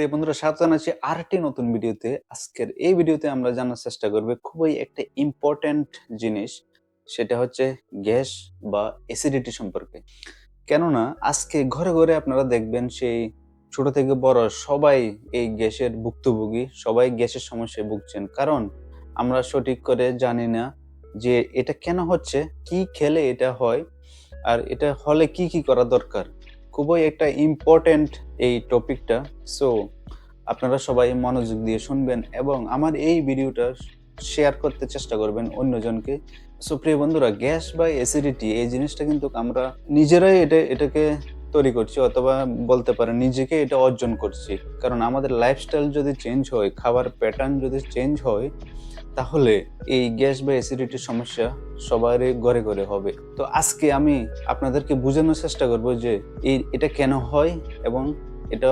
প্রিয় বন্ধুরা, স্বাগত জানাচ্ছি আরেকটি নতুন ভিডিওতে। আজকের এই ভিডিওতে আমরা জানার চেষ্টা করব খুবই একটা ইম্পর্টেন্ট জিনিস, সেটা হচ্ছে গ্যাস বা অ্যাসিডিটি সম্পর্কে। কেননা আজকে ঘরে ঘরে আপনারা দেখবেন সেই ছোট থেকে বড় সবাই এই গ্যাসের ভুক্তভোগী, সবাই গ্যাসের সমস্যায় ভুগছেন। কারণ আমরা সঠিক করে জানি না যে এটা কেন হচ্ছে, কি খেলে এটা হয়, আর এটা হলে কি কি করা দরকার। খুবই একটা ইম্পর্টেন্ট এই টপিকটা। সো আপনারা সবাই মনোযোগ দিয়ে শুনবেন এবং আমার এই ভিডিওটা শেয়ার করতে চেষ্টা করবেন অন্যজনকে। সো প্রিয় বন্ধুরা, গ্যাস বা অ্যাসিডিটি এই জিনিসটা কিন্তু আমরা নিজেরাই এটাকে তৈরি করছি, অথবা বলতে পারেন নিজেকে এটা অর্জন করছি। কারণ আমাদের লাইফস্টাইল যদি চেঞ্জ হয়, খাবার প্যাটার্ন যদি চেঞ্জ হয়, তাহলে এই গ্যাস বা অ্যাসিডিটির সমস্যা সবারই ঘরে ঘরে হবে। তো আজকে আমি আপনাদেরকে বোঝানোর চেষ্টা করব যে এটা কেন হয় এবং এটা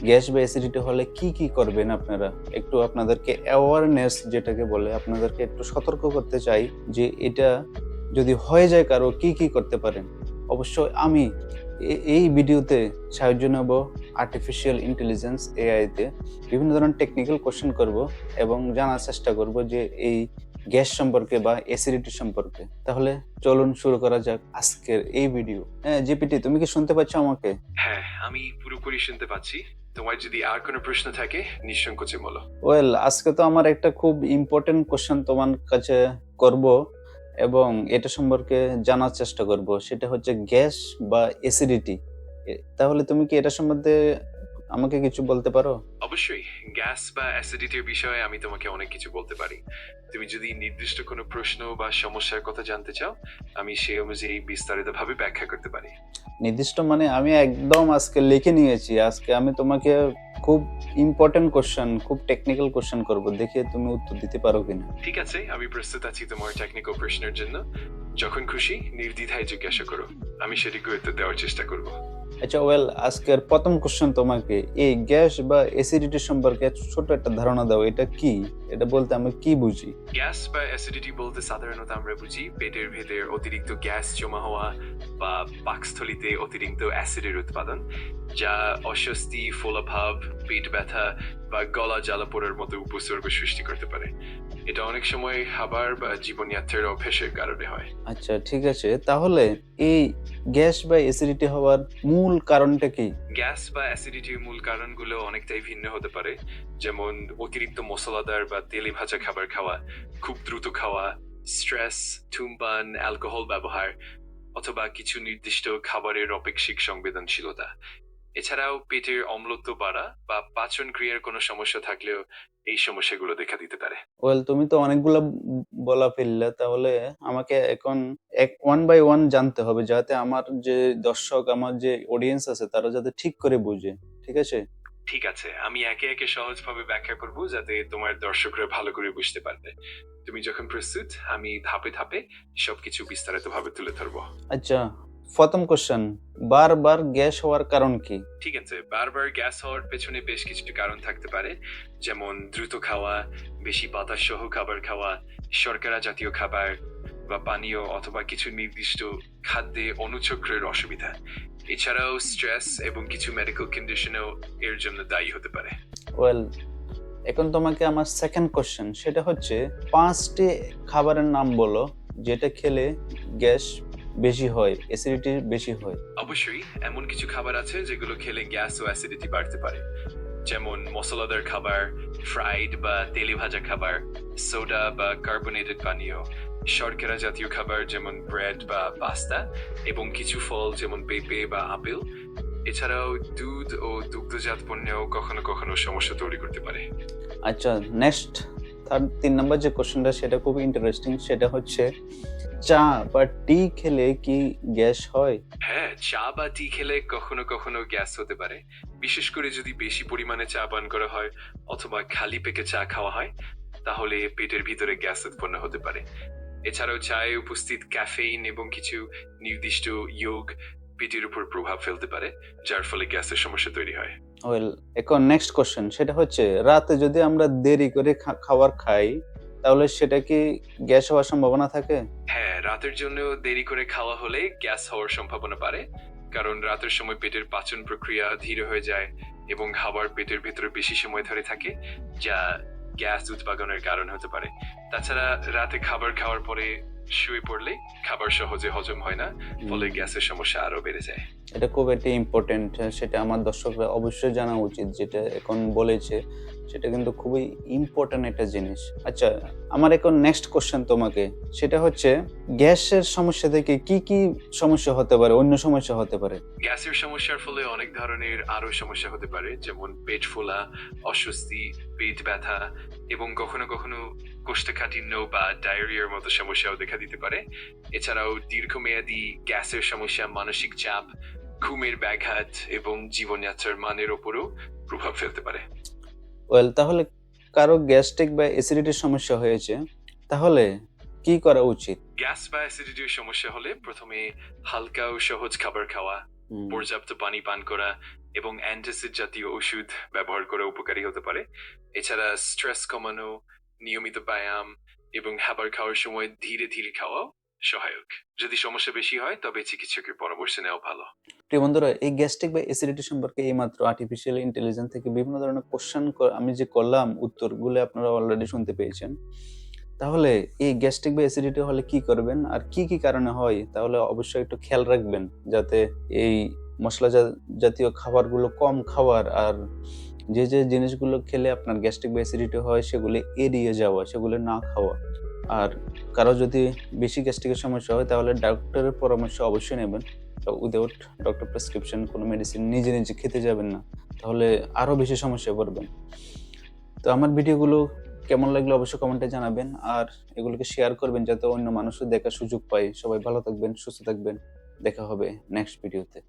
গ্যাস বা অ্যাসিডিটি হলে কি কি করবেন আপনারা। একটু আপনাদেরকে অ্যাওয়ারনেস যেটাকে বলে, আপনাদেরকে একটু সতর্ক করতে চাই যে এটা যদি হয়ে যায় কারো কি কি করতে পারেন। অবশ্যই আমি এই ভিডিওতে সাহায্য নেব আর্টিফিশিয়াল ইন্টেলিজেন্স এআই তে। বিভিন্ন ধরনের টেকনিক্যাল কোশ্চেন করব এবং জানার চেষ্টা করব যে এই গ্যাস সম্পর্কে বা অ্যাসিডিটি সম্পর্কে। তাহলে চলুন শুরু করা যাক আজকের এই ভিডিও। হ্যাঁ জিপিটি, তুমি কি শুনতে পাচ্ছ আমাকে? হ্যাঁ, আমি পুরোপুরি শুনতে পাচ্ছি। তোমার যদি আর কোনো প্রশ্ন থাকে নিঃসংকোচে বলো। ওয়েল, আজকে তো আমার একটা খুব ইম্পর্টেন্ট কোশ্চেন তোমার কাছে করব এবং এটা সম্পর্কে জানার চেষ্টা করব। সেটা হচ্ছে গ্যাস বা অ্যাসিডিটি। তাহলে তুমি কি এটা সম্বন্ধে আমাকে কিছু বলতে পারো? অবশ্যই, গ্যাস বা অ্যাসিডিটির বিষয়ে আমি তোমাকে অনেক কিছু বলতে পারি। তুমি যদি নির্দিষ্ট কোনো প্রশ্ন বা সমস্যার কথা জানতে চাও, আমি সেই অনুযায়ী বিস্তারিতভাবে ব্যাখ্যা করতে পারি। নির্দিষ্ট মানে আমি একদম আজকে লিখে নিয়েছি। আজকে আমি তোমাকে খুব ইম্পর্টেন্ট কোশ্চেন, খুব টেকনিক্যাল কোশ্চেন করব, দেখে তুমি উত্তর দিতে পারো কিনা। ঠিক আছে, আমি প্রস্তুত আছি তোমার টেকনিক্যাল প্রশ্নের জন্য। যখন খুশি নির্দ্বিধায় জিজ্ঞাসা করো, আমি সেটিকে উত্তর দেওয়ার চেষ্টা করব। আচ্ছা ওয়েল, আজকের প্রথম কোশ্চেন তোমাকে, এই গ্যাস বা অ্যাসিডিটি সম্পর্কে ছোট একটা ধারণা দাও। এটা কি? এটা বলতে আমি কি বুঝি? গ্যাস বা অ্যাসিডিটি বলতে সাধারণত আমরা বুঝি পেটের ভেতর অতিরিক্ত গ্যাস জমা হওয়া বা পাকস্থলিতে অতিরিক্ত অ্যাসিডের উৎপাদন, যা অস্বস্তি, ফোলাভাব, পেট ব্যথা বা গলা জ্বালা পোড়ার মতো উপসর্গ সৃষ্টি করতে পারে। এটা অনেক সময় খাবার বা জীবনযাত্রার অভ্যাসের কারণে হয়। আচ্ছা ঠিক আছে, তাহলে এই গ্যাস বা অ্যাসিডিটি হওয়ার মূল কারণটা কি? গ্যাস বা অ্যাসিডিটির মূল কারণগুলো অনেকটাই ভিন্ন হতে পারে, যেমন অতিরিক্ত মশলাদার বা তেলে ভাজা খাবার খাওয়া, খুব দ্রুত খাওয়া, স্ট্রেস, ধূমপান, অ্যালকোহল ব্যবহার, অথবা কিছু নির্দিষ্ট খাবারের অপেক্ষিক সংবেদনশীলতা। এছাড়াও পেটের অম্লত্ব বাড়া বা পাচন ক্রিয়ার কোনো সমস্যা থাকলেও এই সমস্যাগুলো দেখা দিতে পারে। ওয়েল, তুমি তো অনেকগুলা বলা ফেললে, তাহলে আমাকে এখন ওয়ান বাই ওয়ান জানতে হবে, যাতে আমার যে দর্শক, আমার যে অডিয়েন্স আছে, তারা যাতে ঠিক করে বুঝে। ঠিক আছে? ঠিক আছে, আমি একে একে সহজভাবে ব্যাখ্যা করব যাতে তোমার দর্শকরা ভালো করে বুঝতে পারবে। তুমি যখন প্রস্তুত, আমি ধাপে ধাপে সবকিছু বিস্তারিতভাবে তুলে ধরবো। আচ্ছা, প্রথম কোশ্চেন, বারবার গ্যাস হওয়ার কারণ কি? ঠিক আছে, বারবার গ্যাস হওয়ার পেছনে বেশ কিছু কারণ থাকতে পারে, যেমন দ্রুত খাওয়া, বেশি বাতাস সহ খাবার খাওয়া, শর্করা জাতীয় খাবার বা পানীয়, অথবা কিছু নির্দিষ্ট খাদ্যে অনুচক্রের অসুবিধা। এছাড়াও স্ট্রেস এবং কিছু মেডিকেল কন্ডিশনও এর জন্য দায়ী হতে পারে। ওয়েল, এখন তোমাকে আমার সেকেন্ড কোশ্চেন, সেটা হচ্ছে 5টি খাবারের নাম বলো যেটা খেলে গ্যাস বেশি হয়, অ্যাসিডিটি বেশি হয়। অবশ্যই, এমন কিছু খাবার আছে যেগুলো খেলে গ্যাস ও অ্যাসিডিটি বাড়তে পারে, যেমন মশলাদার খাবার, ফ্রাইড বা তেলে ভাজা খাবার, সোডা বা কার্বনেটেড পানীয়, শর্করা জাতীয় খাবার যেমন ব্রেড বা পাস্তা, এবং কিছু ফল যেমন পেঁপে বা আপেল। এছাড়াও দুধ ও দুগ্ধজাত পণ্যও কখনো কখনো সমস্যা তৈরি করতে পারে। আচ্ছা, নেক্সট 3 নম্বর যে কোশ্চেনটা, সেটা খুব ইন্টারেস্টিং। সেটা হচ্ছে, চা বা টি খেলে কি গ্যাস হয়? হ্যাঁ, চা বা টি খেলে কখনো কখনো গ্যাস হতে পারে, বিশেষ করে যদি বেশি পরিমাণে চা পান করা হয় অথবা খালি পেটে চা খাওয়া হয়, তাহলে পেটের ভিতরে গ্যাস উৎপন্ন হতে পারে। এছাড়াও চায়ে উপস্থিত ক্যাফেইন এবং কিছু নির্দিষ্ট যোগ পেটের উপর প্রভাব ফেলতে পারে, যার ফলে গ্যাসের সমস্যা তৈরি হয়। ওয়েল, এখন নেক্সট কোশ্চেন, সেটা হচ্ছে, রাতে যদি আমরা দেরি করে খাবার খাই, তাহলে সেটা কি গ্যাস হওয়ার সম্ভাবনা থাকে? হ্যাঁ, রাতের জন্য দেরি করে খাওয়া হলে গ্যাস হওয়ার সম্ভাবনা বাড়ে, কারণ রাতের সময় পেটের পাচন প্রক্রিয়া ধীর হয়ে যায় এবং খাবার পেটের ভেতরে বেশি সময় ধরে থাকে, যা গ্যাস উৎপাদনের কারণ হতে পারে। তাছাড়া রাতে খাবার খাওয়ার পরে শুয়ে পড়লে খাবার সহজে হজম হয় না, ফলে গ্যাসের সমস্যা আরো বেড়ে যায়। এটা খুব একটা ইম্পর্টেন্ট, সেটা আমার দর্শকরা অবশ্যই জানা উচিত। যেটা এখন বলেছে সেটা কিন্তু খুবই ইম্পর্টেন্ট একটা জিনিস। আচ্ছা, আমার এখন নেক্সট কোশ্চেন তোমাকে, সেটা হচ্ছে গ্যাসের সমস্যা থেকে কি কি সমস্যা হতে পারে, অন্য সমস্যা হতে পারে? গ্যাসের সমস্যার ফলে অনেক ধরনের আরো সমস্যা হতে পারে, যেমন পেট ফোলা, অস্বস্তি, পেট ব্যথা এবং কখনো কখনো কোষ্ঠকাঠিন্য বা ডায়রিয়ার মতো সমস্যাও দেখা দিতে পারে। এছাড়াও দীর্ঘমেয়াদী গ্যাসের সমস্যা মানসিক চাপ, ঘুমের ব্যাঘাত এবং জীবনযাত্রার মানের উপরও প্রভাব ফেলতে পারে। ওয়েল, তাহলে কারো গ্যাস্ট্রিক বা অ্যাসিডিটির সমস্যা হয়েছে, তাহলে কি করা উচিত? গ্যাস বা অ্যাসিডিটির সমস্যা হলে প্রথমে হালকা ও সহজ খাবার খাওয়া, পর্যাপ্ত পানি পান করা এবং অ্যান্টাসিড জাতীয় ওষুধ ব্যবহার করা উপকারী হতে পারে। এছাড়া স্ট্রেস কমানো, নিয়মিত ব্যায়াম এবং খাবার খাওয়ার সময় ধীরে ধীরে খাওয়াও সহায়ক। যদি সমস্যা বেশি হয় তবে চিকিৎসকের পরামর্শ নেওয়া ভালো। প্রিয় বন্ধুরা, এই গ্যাস্ট্রিক বা অ্যাসিডিটি সম্পর্কে এইমাত্র আর্টিফিশিয়াল ইন্টেলিজেন্স থেকে বিভিন্ন ধরনের কোশ্চেন আমি যে করলাম, উত্তরগুলো আপনারা অলরেডি শুনতে পেয়েছেন। তাহলে এই গ্যাস্ট্রিক বা অ্যাসিডিটি হলে কি করবেন আর কি কি কারণে হয়, তাহলে অবশ্যই একটু খেয়াল রাখবেন যাতে এই মশলা জাতীয় খাবারগুলো কম খাওয়ার, আর যে যে জিনিসগুলো খেলে আপনার গ্যাস্ট্রিক বা অ্যাসিডিটি হয় সেগুলো এড়িয়ে যাওয়া, সেগুলো না খাওয়া। আর কারো যদি বেশি গ্যাস্ট্রিকের সমস্যা হয় তাহলে ডক্টরের পরামর্শ অবশ্যই নেবেন। উইদাউট ডক্টর প্রেসক্রিপশন কোনো মেডিসিন নিজে নিজে খেতে যাবেন না, তাহলে আরো বেশি সমস্যায় পড়বেন। তো আমার ভিডিওগুলো কেমন লাগলো অবশ্যই কমেন্টে জানাবেন, আর এগুলোকে শেয়ার করবেন যাতে অন্য মানুষও দেখার সুযোগ পায়। সবাই ভালো থাকবেন, সুস্থ থাকবেন। দেখা হবে নেক্সট ভিডিওতে।